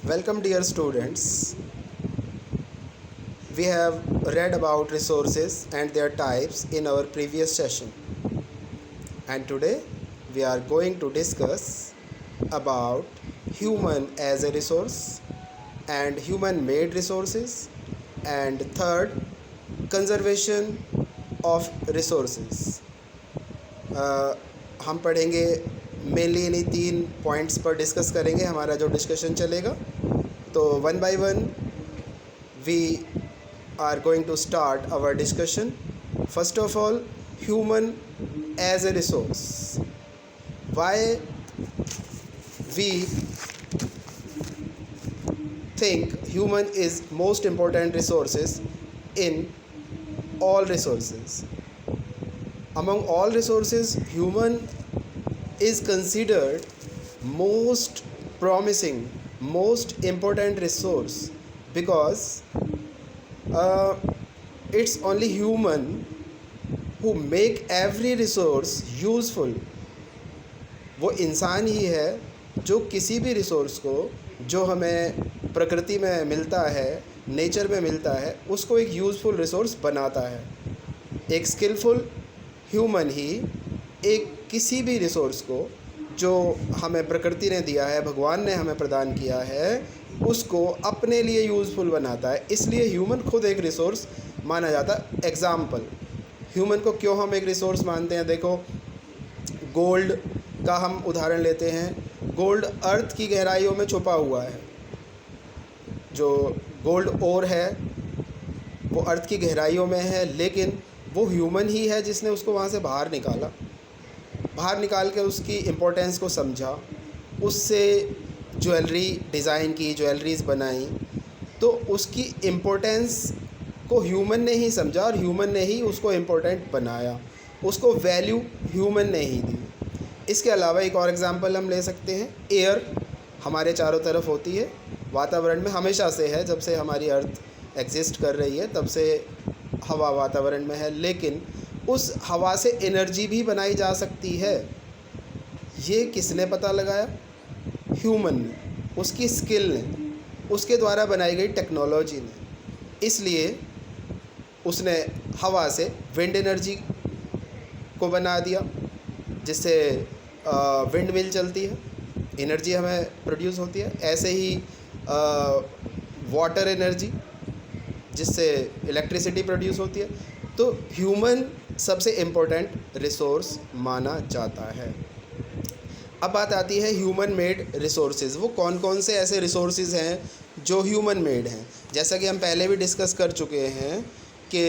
Welcome, dear students. We have read about resources and their types in our previous session, and today we are going to discuss about human as a resource and human made resources, and third, conservation of resources. हम पढ़ेंगे mainly इन्हीं तीन points पर discuss करेंगे. हमारा जो discussion चलेगा तो one by one we are going to start our discussion. First of all, human as a resource. Why we think human is most important resources in all resources. Among all resources, human is considered most promising, most important resource because it's only human who make every resource useful. वो इंसान ही है जो किसी भी resource को जो हमें प्रकृति में मिलता है, नेचर में मिलता है, उसको एक यूज़फुल रिसोर्स बनाता है. एक स्किलफुल ह्यूमन ही एक किसी भी रिसोर्स को जो हमें प्रकृति ने दिया है, भगवान ने हमें प्रदान किया है, उसको अपने लिए यूज़फुल बनाता है. इसलिए ह्यूमन खुद एक रिसोर्स माना जाता है. एग्ज़ाम्पल, ह्यूमन को क्यों हम एक रिसोर्स मानते हैं? देखो, गोल्ड का हम उदाहरण लेते हैं. गोल्ड अर्थ की गहराइयों में छुपा हुआ है. जो गोल्ड ओर है वो अर्थ की गहराइयों में है, लेकिन वो ह्यूमन ही है जिसने उसको वहाँ से बाहर निकाला. बाहर निकाल के उसकी इम्पोर्टेंस को समझा, उससे ज्वेलरी डिज़ाइन की, ज्वेलरीज बनाई. तो उसकी इम्पोर्टेंस को ह्यूमन ने ही समझा और ह्यूमन ने ही उसको इम्पोर्टेंट बनाया. उसको वैल्यू ह्यूमन ने ही दी. इसके अलावा एक और एग्ज़ाम्पल हम ले सकते हैं. एयर हमारे चारों तरफ होती है, वातावरण में हमेशा से है. जब से हमारी अर्थ एग्जिस्ट कर रही है तब से हवा वातावरण में है, लेकिन उस हवा से एनर्जी भी बनाई जा सकती है. ये किसने पता लगाया? ह्यूमन ने, उसकी स्किल ने, उसके द्वारा बनाई गई टेक्नोलॉजी ने. इसलिए उसने हवा से विंड एनर्जी को बना दिया, जिससे विंड मिल चलती है, एनर्जी हमें प्रोड्यूस होती है. ऐसे ही वाटर एनर्जी, जिससे इलेक्ट्रिसिटी प्रोड्यूस होती है. तो ह्यूमन सबसे इम्पोर्टेंट रिसोर्स माना जाता है. अब बात आती है ह्यूमन मेड रिसोर्सेज. वो कौन कौन से ऐसे रिसोर्सेज हैं जो ह्यूमन मेड हैं? जैसा कि हम पहले भी डिस्कस कर चुके हैं कि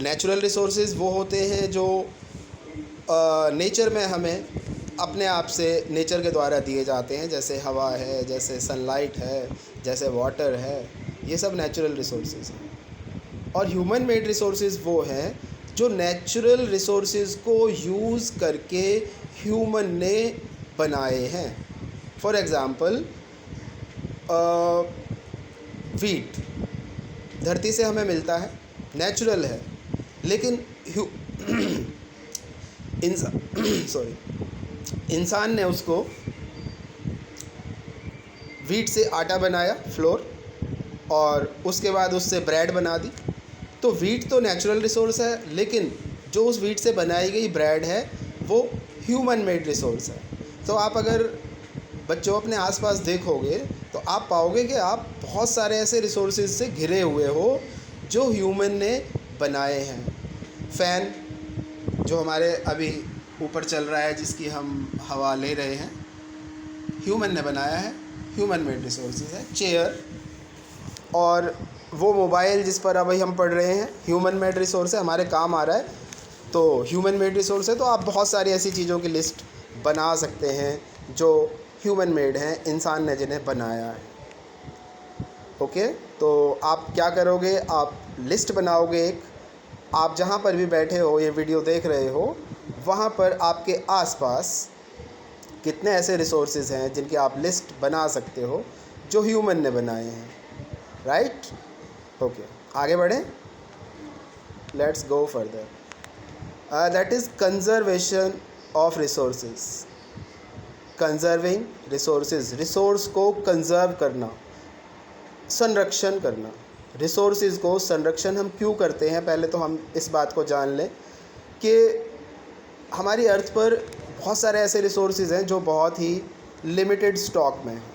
नेचुरल रिसोर्सेज वो होते हैं जो नेचर में हमें अपने आप से नेचर के द्वारा दिए जाते हैं, जैसे हवा है, जैसे सनलाइट है, जैसे वाटर है. ये सब नेचुरल रिसोर्सेज हैं. और ह्यूमन मेड रिसोर्सेज वो हैं जो नेचुरल रिसोर्सेज को यूज़ करके ह्यूमन ने बनाए हैं. फॉर एग्ज़ाम्पल, वीट धरती से हमें मिलता है, नेचुरल है, लेकिन इंसान ने उसको वीट से आटा बनाया, फ्लोर, और उसके बाद उससे ब्रेड बना दी. तो वीट तो नेचुरल रिसोर्स है, लेकिन जो उस वीट से बनाई गई ब्रेड है वो ह्यूमन मेड रिसोर्स है. तो आप अगर बच्चों अपने आसपास देखोगे तो आप पाओगे कि आप बहुत सारे ऐसे रिसोर्सेज से घिरे हुए हो जो ह्यूमन ने बनाए हैं. फ़ैन जो हमारे अभी ऊपर चल रहा है, जिसकी हम हवा ले रहे हैं, ह्यूमन ने बनाया है, ह्यूमन मेड रिसोर्सेज है. चेयर और वो मोबाइल जिस पर अभी हम पढ़ रहे हैं, ह्यूमन मेड रिसोर्स है, हमारे काम आ रहा है, तो ह्यूमन मेड रिसोर्स है. तो आप बहुत सारी ऐसी चीज़ों की लिस्ट बना सकते हैं जो ह्यूमन मेड हैं, इंसान ने जिन्हें बनाया है. ओके, तो आप क्या करोगे? आप लिस्ट बनाओगे एक. आप जहाँ पर भी बैठे हो, ये वीडियो देख रहे हो, वहाँ पर आपके आसपास कितने ऐसे रिसोर्सेज हैं जिनकी आप लिस्ट बना सकते हो जो ह्यूमन ने बनाए हैं. राइट? ओके, आगे बढ़ें. Let's go further. That is conservation of resources. Conserving resources, resource को कंजर्व करना, संरक्षण करना। रिसोर्सेज को संरक्षण हम क्यों करते हैं, पहले तो हम इस बात को जान लें कि हमारी अर्थ पर बहुत सारे ऐसे रिसोर्सेज हैं जो बहुत ही लिमिटेड स्टॉक में हैं।